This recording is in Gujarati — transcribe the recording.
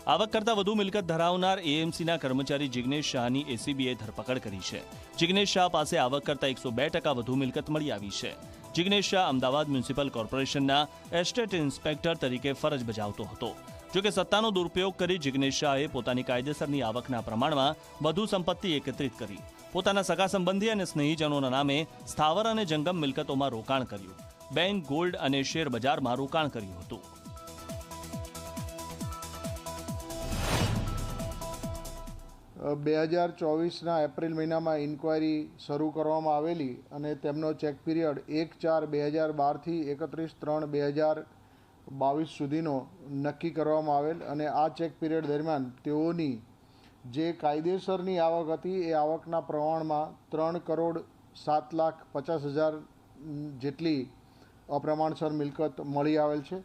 આવક કરતાં વધુ મિલકત ધરાવનાર એએમસીના કર્મચારી જિગ્નેશ શાહની એસીબીએ ધરપકડ કરી છે। જિગ્નેશ શાહ પાસે આવક કરતાં 102% વધુ મિલકત મળી આવી છે। જિગ્નેશ શાહ અમદાવાદ મ્યુનિસિપલ કોર્પોરેશનના એસ્ટેટ ઇન્સ્પેક્ટર તરીકે ફરજ બજાવતો હતો। જોકે સત્તાનો દુરુપયોગ કરી જિગ્નેશ શાહે પોતાની કાયદેસરની આવકના પ્રમાણમાં વધુ સંપત્તિ એકત્રિત કરી પોતાના સગા સંબંધી અને સ્નેહીજનોના નામે સ્થાવર અને જંગમ મિલકતોમાં રોકાણ કર્યું, બેંક, ગોલ્ડ અને શેર બજારમાં રોકાણ કર્યું હતું। 2024ના એપ્રિલ મહિનામાં ઇન્ક્વાયરી શરૂ કરવામાં આવેલી અને તેમનો ચેક પીરિયડ 1/4/2012થી 31/3/2022 સુધીનો નક્કી કરવામાં આવેલ અને આ ચેક પીરિયડ દરમિયાન તેઓની જે કાયદેસરની આવક હતી એ આવકના પ્રમાણમાં 3,07,50,000 જેટલી અપ્રમાણસર મિલકત મળી આવેલ છે।